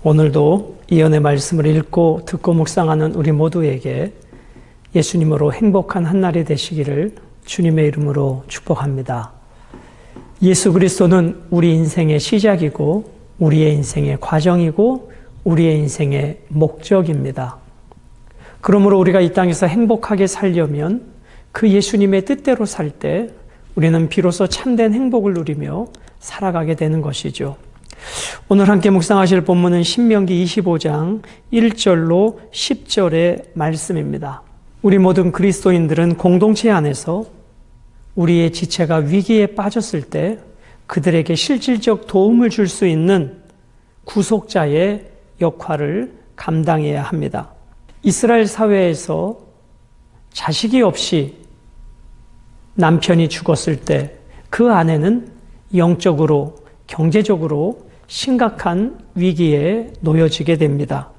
오늘도 이언의 말씀을 읽고 듣고 묵상하는 우리 모두에게 예수님으로 행복한 한날이 되시기를 주님의 이름으로 축복합니다. 예수 그리스도는 우리 인생의 시작이고 우리의 인생의 과정이고 우리의 인생의 목적입니다. 그러므로 우리가 이 땅에서 행복하게 살려면 그 예수님의 뜻대로 살 때 우리는 비로소 참된 행복을 누리며 살아가게 되는 것이죠. 오늘 함께 묵상하실 본문은 신명기 25장 1절로 10절의 말씀입니다. 우리 모든 그리스도인들은 공동체 안에서 우리의 지체가 위기에 빠졌을 때 그들에게 실질적 도움을 줄 수 있는 구속자의 역할을 감당해야 합니다. 이스라엘 사회에서 자식이 없이 남편이 죽었을 때 그 아내는 영적으로, 경제적으로 심각한 위기에 놓여지게 됩니다.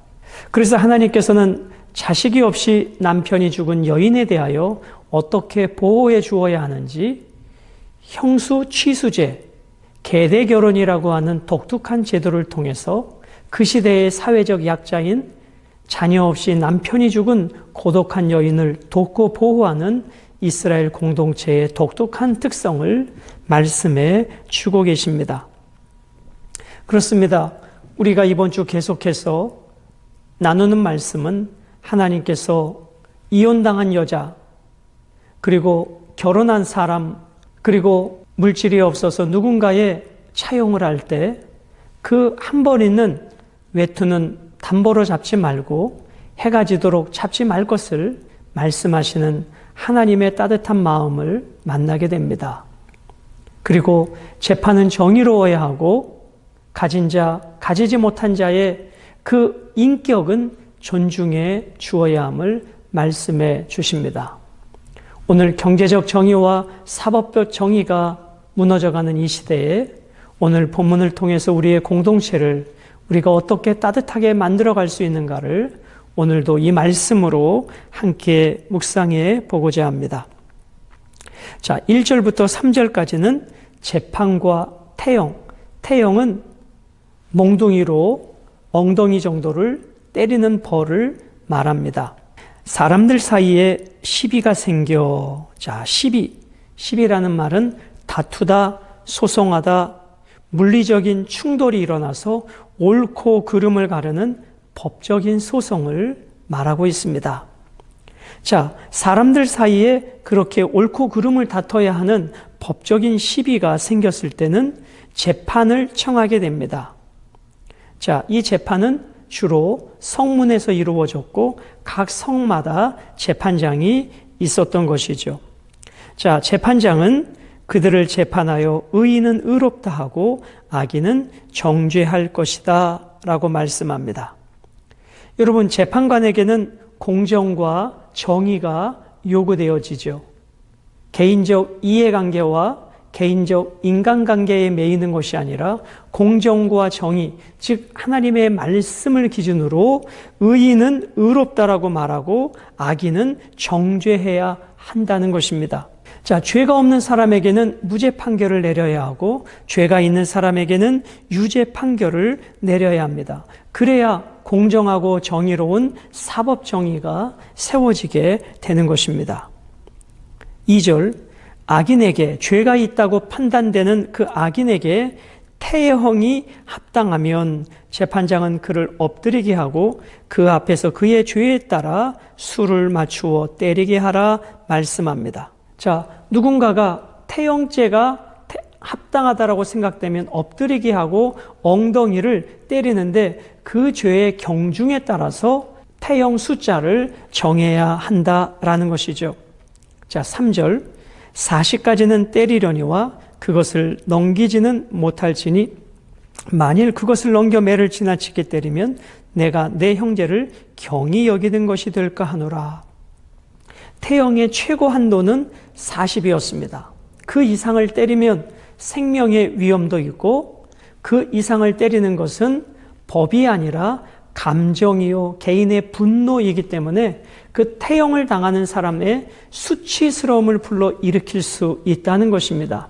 그래서 하나님께서는 자식이 없이 남편이 죽은 여인에 대하여 어떻게 보호해 주어야 하는지 형수 취수제, 계대 결혼이라고 하는 독특한 제도를 통해서 그 시대의 사회적 약자인 자녀 없이 남편이 죽은 고독한 여인을 돕고 보호하는 이스라엘 공동체의 독특한 특성을 말씀해 주고 계십니다. 그렇습니다. 우리가 이번 주 계속해서 나누는 말씀은 하나님께서 이혼당한 여자, 그리고 결혼한 사람, 그리고 물질이 없어서 누군가의 차용을 할 때 그 한 번 있는 외투는 담보로 잡지 말고 해가 지도록 잡지 말 것을 말씀하시는 하나님의 따뜻한 마음을 만나게 됩니다. 그리고 재판은 정의로워야 하고 가진 자, 가지지 못한 자의 그 인격은 존중해 주어야 함을 말씀해 주십니다. 오늘 경제적 정의와 사법적 정의가 무너져가는 이 시대에 오늘 본문을 통해서 우리의 공동체를 우리가 어떻게 따뜻하게 만들어갈 수 있는가를 오늘도 이 말씀으로 함께 묵상해 보고자 합니다. 자, 1절부터 3절까지는 재판과 태형, 태형은 몽둥이로 엉덩이 정도를 때리는 벌을 말합니다. 사람들 사이에 시비가 생겨, 자, 시비라는 말은 다투다, 소송하다, 물리적인 충돌이 일어나서 옳고 그름을 가르는 법적인 소송을 말하고 있습니다. 자, 사람들 사이에 그렇게 옳고 그름을 다퉈야 하는 법적인 시비가 생겼을 때는 재판을 청하게 됩니다. 자, 이 재판은 주로 성문에서 이루어졌고 각 성마다 재판장이 있었던 것이죠. 자, 재판장은 그들을 재판하여 의인은 의롭다 하고 악인은 정죄할 것이다 라고 말씀합니다. 여러분, 재판관에게는 공정과 정의가 요구되어지죠. 개인적 이해관계와 개인적 인간관계에 매이는 것이 아니라 공정과 정의, 즉 하나님의 말씀을 기준으로 의인은 의롭다라고 말하고 악인은 정죄해야 한다는 것입니다. 자, 죄가 없는 사람에게는 무죄 판결을 내려야 하고 죄가 있는 사람에게는 유죄 판결을 내려야 합니다. 그래야 공정하고 정의로운 사법 정의가 세워지게 되는 것입니다. 2절, 악인에게 죄가 있다고 판단되는 그 악인에게 태형이 합당하면 재판장은 그를 엎드리게 하고 그 앞에서 그의 죄에 따라 수를 맞추어 때리게 하라 말씀합니다. 자, 누군가가 태형죄가 합당하다라고 생각되면 엎드리게 하고 엉덩이를 때리는데 그 죄의 경중에 따라서 태형 숫자를 정해야 한다라는 것이죠. 자, 3절, 40까지는 때리려니와 그것을 넘기지는 못할지니 만일 그것을 넘겨 매를 지나치게 때리면 내가 내 형제를 경히 여기는 것이 될까 하노라. 태형의 최고 한도는 40이었습니다. 그 이상을 때리면 생명의 위험도 있고 그 이상을 때리는 것은 법이 아니라 감정이요 개인의 분노이기 때문에 그 태형을 당하는 사람의 수치스러움을 불러일으킬 수 있다는 것입니다.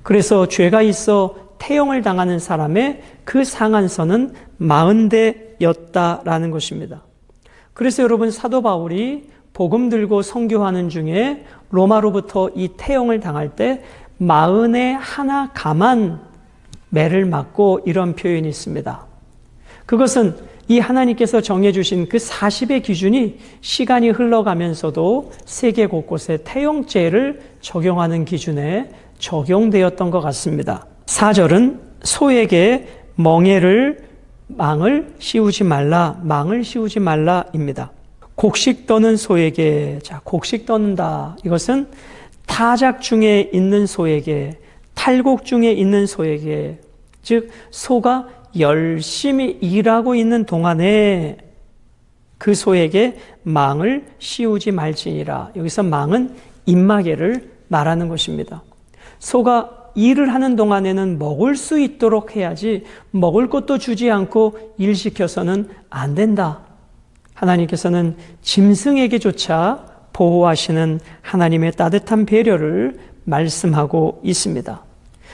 그래서 죄가 있어 태형을 당하는 사람의 그 상한선은 40대였다라는 것입니다. 그래서 여러분, 사도 바울이 복음 들고 선교하는 중에 로마로부터 이 태형을 당할 때 40에 하나 감한 매를 맞고 이런 표현이 있습니다. 그것은 이 하나님께서 정해주신 그 40의 기준이 시간이 흘러가면서도 세계 곳곳에 태형죄를 적용하는 기준에 적용되었던 것 같습니다. 4절은 소에게 망을 씌우지 말라입니다. 곡식 떠는 소에게, 곡식 떠는다. 이것은 타작 중에 있는 소에게, 탈곡 중에 있는 소에게, 즉 소가 열심히 일하고 있는 동안에 그 소에게 망을 씌우지 말지니라. 여기서 망은 입마개를 말하는 것입니다. 소가 일을 하는 동안에는 먹을 수 있도록 해야지 먹을 것도 주지 않고 일시켜서는 안 된다. 하나님께서는 짐승에게조차 보호하시는 하나님의 따뜻한 배려를 말씀하고 있습니다.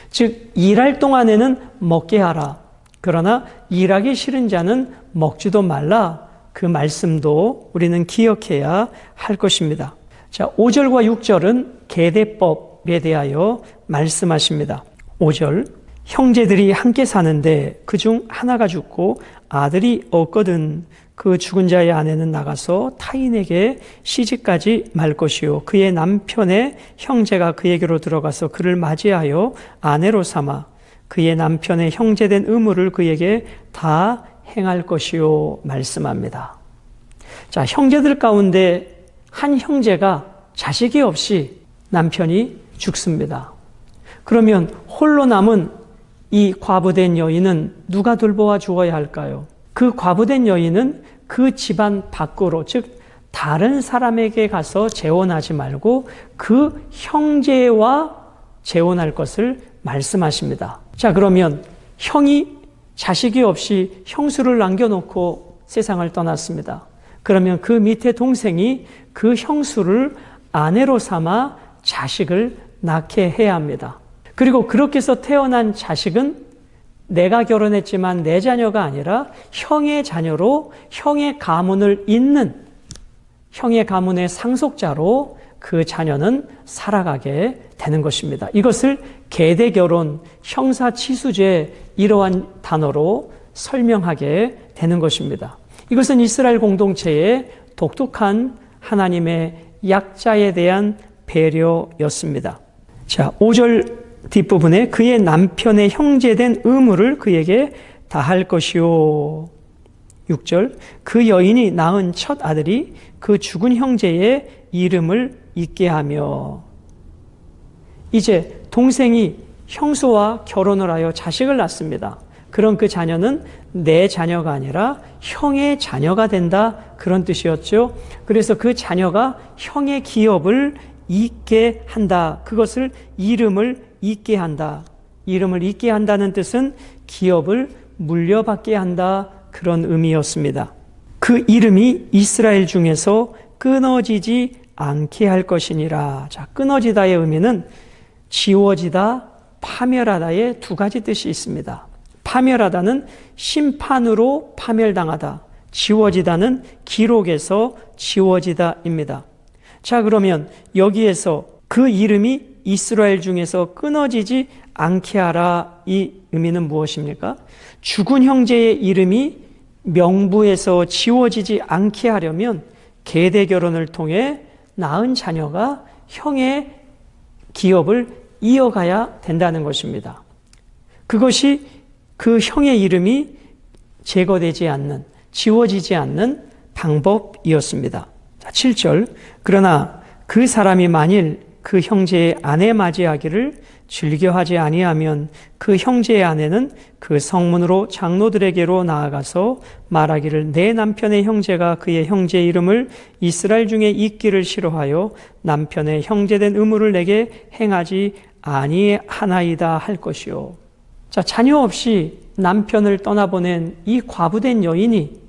즉, 일할 동안에는 먹게 하라. 그러나 일하기 싫은 자는 먹지도 말라. 그 말씀도 우리는 기억해야 할 것입니다. 자, 5절과 6절은 계대법에 대하여 말씀하십니다. 5절, 형제들이 함께 사는데 그중 하나가 죽고 아들이 없거든 그 죽은 자의 아내는 나가서 타인에게 시집가지 말 것이요 그의 남편의 형제가 그에게로 들어가서 그를 맞이하여 아내로 삼아 그의 남편의 형제된 의무를 그에게 다 행할 것이요 말씀합니다. 자, 형제들 가운데 한 형제가 자식이 없이 남편이 죽습니다. 그러면 홀로 남은 이 과부된 여인은 누가 돌보아 주어야 할까요? 그 과부된 여인은 그 집안 밖으로, 즉 다른 사람에게 가서 재혼하지 말고 그 형제와 재혼할 것을 말씀하십니다. 자, 그러면 형이 자식이 없이 형수를 남겨놓고 세상을 떠났습니다. 그러면 그 밑에 동생이 그 형수를 아내로 삼아 자식을 낳게 해야 합니다. 그리고 그렇게 해서 태어난 자식은 내가 결혼했지만 내 자녀가 아니라 형의 자녀로 형의 가문을 잇는 형의 가문의 상속자로 그 자녀는 살아가게 되는 것입니다. 이것을 계대결혼, 형사치수죄 이러한 단어로 설명하게 되는 것입니다. 이것은 이스라엘 공동체의 독특한 하나님의 약자에 대한 배려였습니다. 자, 5절 뒷부분에 그의 남편의 형제된 의무를 그에게 다할 것이요. 6절, 그 여인이 낳은 첫 아들이 그 죽은 형제의 이름을 잊게 하며. 이제 동생이 형수와 결혼을 하여 자식을 낳습니다. 그럼 그 자녀는 내 자녀가 아니라 형의 자녀가 된다, 그런 뜻이었죠. 그래서 그 자녀가 형의 기업을 잊게 한다. 그것을 이름을 잊게 한다. 이름을 잊게 한다는 뜻은 기업을 물려받게 한다, 그런 의미였습니다. 그 이름이 이스라엘 중에서 끊어지지 않게 할 것이니라. 자, 끊어지다의 의미는 지워지다, 파멸하다의 두 가지 뜻이 있습니다. 파멸하다는 심판으로 파멸당하다, 지워지다는 기록에서 지워지다입니다. 자, 그러면 여기에서 그 이름이 이스라엘 중에서 끊어지지 않게 하라, 이 의미는 무엇입니까? 죽은 형제의 이름이 명부에서 지워지지 않게 하려면 계대 결혼을 통해 낳은 자녀가 형의 기업을 이어가야 된다는 것입니다. 그것이 그 형의 이름이 제거되지 않는, 지워지지 않는 방법이었습니다. 자, 7절, 그러나 그 사람이 만일 그 형제의 아내 맞이하기를 즐겨하지 아니하면 그 형제의 아내는 그 성문으로 장로들에게로 나아가서 말하기를 내 남편의 형제가 그의 형제의 이름을 이스라엘 중에 잊기를 싫어하여 남편의 형제된 의무를 내게 행하지 아니하나이다 할 것이요. 자, 자녀 없이 남편을 떠나보낸 이 과부된 여인이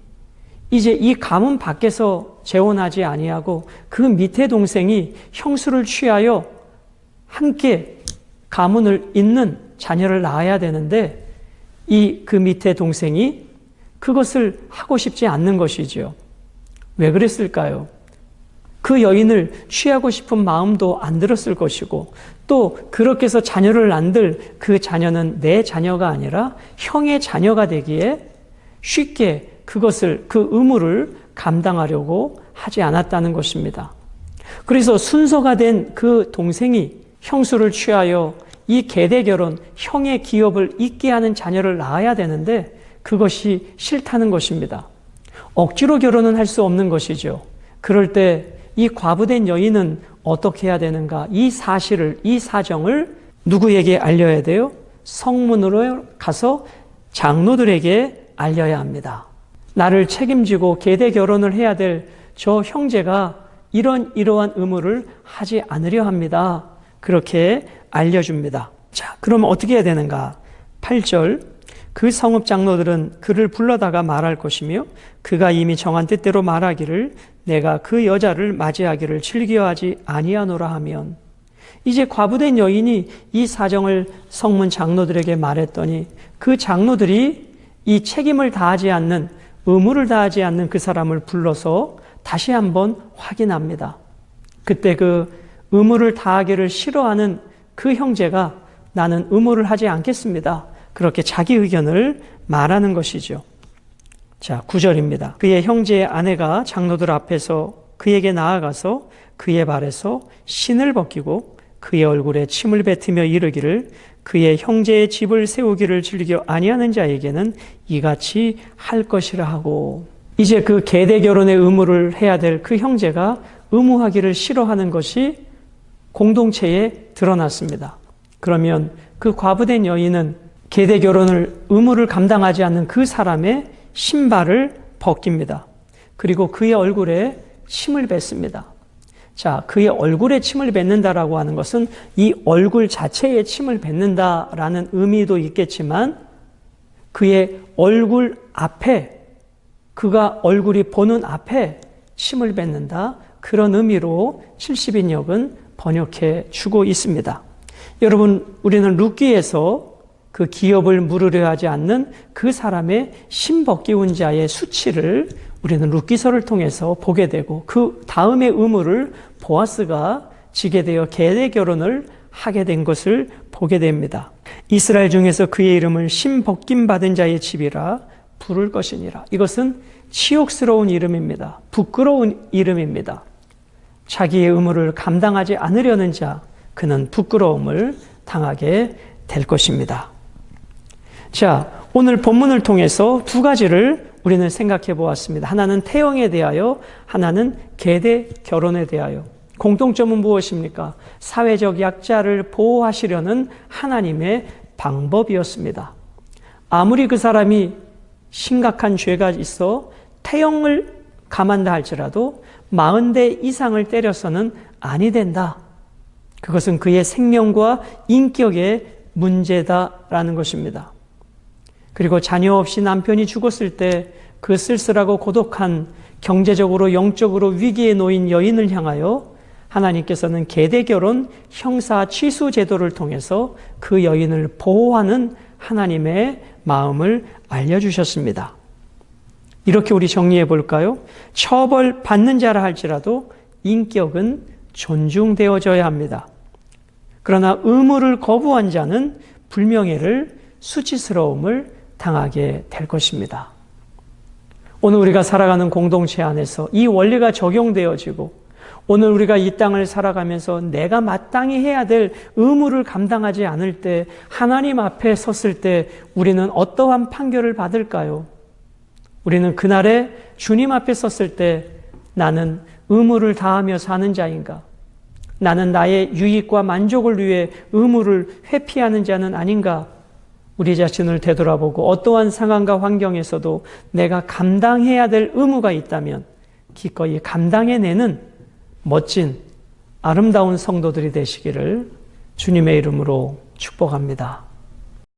이제 이 가문 밖에서 재혼하지 아니하고 그 밑에 동생이 형수를 취하여 함께 가문을 잇는 자녀를 낳아야 되는데 그 밑에 동생이 그것을 하고 싶지 않는 것이죠. 왜 그랬을까요? 그 여인을 취하고 싶은 마음도 안 들었을 것이고 또 그렇게 해서 자녀를 낳을 그 자녀는 내 자녀가 아니라 형의 자녀가 되기에 쉽게 그 의무를 감당하려고 하지 않았다는 것입니다. 그래서 순서가 된 그 동생이 형수를 취하여 이 계대 결혼, 형의 기업을 잇게 하는 자녀를 낳아야 되는데 그것이 싫다는 것입니다. 억지로 결혼은 할 수 없는 것이죠. 그럴 때 이 과부된 여인은 어떻게 해야 되는가? 이 사실을, 이 사정을 누구에게 알려야 돼요? 성문으로 가서 장로들에게 알려야 합니다. 나를 책임지고 계대 결혼을 해야 될 저 형제가 이러한 의무를 하지 않으려 합니다. 그렇게 알려줍니다. 자, 그럼 어떻게 해야 되는가? 8절, 그 성읍 장로들은 그를 불러다가 말할 것이며 그가 이미 정한 뜻대로 말하기를 내가 그 여자를 맞이하기를 즐겨하지 아니하노라 하면, 이제 과부된 여인이 이 사정을 성문 장로들에게 말했더니 그 장로들이 이 책임을 다하지 않는, 의무를 다하지 않는 그 사람을 불러서 다시 한번 확인합니다. 그때 그 의무를 다하기를 싫어하는 그 형제가 나는 의무를 하지 않겠습니다. 그렇게 자기 의견을 말하는 것이죠. 자, 9절입니다. 그의 형제의 아내가 장로들 앞에서 그에게 나아가서 그의 발에서 신을 벗기고 그의 얼굴에 침을 뱉으며 이르기를 그의 형제의 집을 세우기를 즐겨 아니하는 자에게는 이같이 할 것이라 하고, 이제 그 계대 결혼의 의무를 해야 될 그 형제가 의무하기를 싫어하는 것이 공동체에 드러났습니다. 그러면 그 과부된 여인은 계대 결혼을 의무를 감당하지 않는 그 사람의 신발을 벗깁니다. 그리고 그의 얼굴에 침을 뱉습니다. 자, 그의 얼굴에 침을 뱉는다라고 하는 것은 이 얼굴 자체에 침을 뱉는다라는 의미도 있겠지만 그의 얼굴 앞에, 그가 얼굴이 보는 앞에 침을 뱉는다, 그런 의미로 70인역은 번역해 주고 있습니다. 여러분, 우리는 룻기에서 그 기업을 물으려 하지 않는 그 사람의 신벗기운 자의 수치를 우리는 룻기서를 통해서 보게 되고, 그 다음의 의무를 보아스가 지게 되어 계대 결혼을 하게 된 것을 보게 됩니다. 이스라엘 중에서 그의 이름을 신벗김 받은 자의 집이라 부를 것이니라. 이것은 치욕스러운 이름입니다. 부끄러운 이름입니다. 자기의 의무를 감당하지 않으려는 자, 그는 부끄러움을 당하게 될 것입니다. 자, 오늘 본문을 통해서 두 가지를 우리는 생각해 보았습니다. 하나는 태형에 대하여, 하나는 계대 결혼에 대하여. 공통점은 무엇입니까? 사회적 약자를 보호하시려는 하나님의 방법이었습니다. 아무리 그 사람이 심각한 죄가 있어 태형을 감한다 할지라도 40대 이상을 때려서는 아니 된다. 그것은 그의 생명과 인격의 문제다라는 것입니다. 그리고 자녀 없이 남편이 죽었을 때 그 쓸쓸하고 고독한, 경제적으로 영적으로 위기에 놓인 여인을 향하여 하나님께서는 계대 결혼 형사 취수 제도를 통해서 그 여인을 보호하는 하나님의 마음을 알려주셨습니다. 이렇게 우리 정리해 볼까요? 처벌 받는 자라 할지라도 인격은 존중되어져야 합니다. 그러나 의무를 거부한 자는 불명예를, 수치스러움을 당하게 될 것입니다. 오늘 우리가 살아가는 공동체 안에서 이 원리가 적용되어지고, 오늘 우리가 이 땅을 살아가면서 내가 마땅히 해야 될 의무를 감당하지 않을 때, 하나님 앞에 섰을 때 우리는 어떠한 판결을 받을까요? 우리는 그날에 주님 앞에 섰을 때 나는 의무를 다하며 사는 자인가? 나는 나의 유익과 만족을 위해 의무를 회피하는 자는 아닌가? 우리 자신을 되돌아보고 어떠한 상황과 환경에서도 내가 감당해야 될 의무가 있다면 기꺼이 감당해내는 멋진 아름다운 성도들이 되시기를 주님의 이름으로 축복합니다.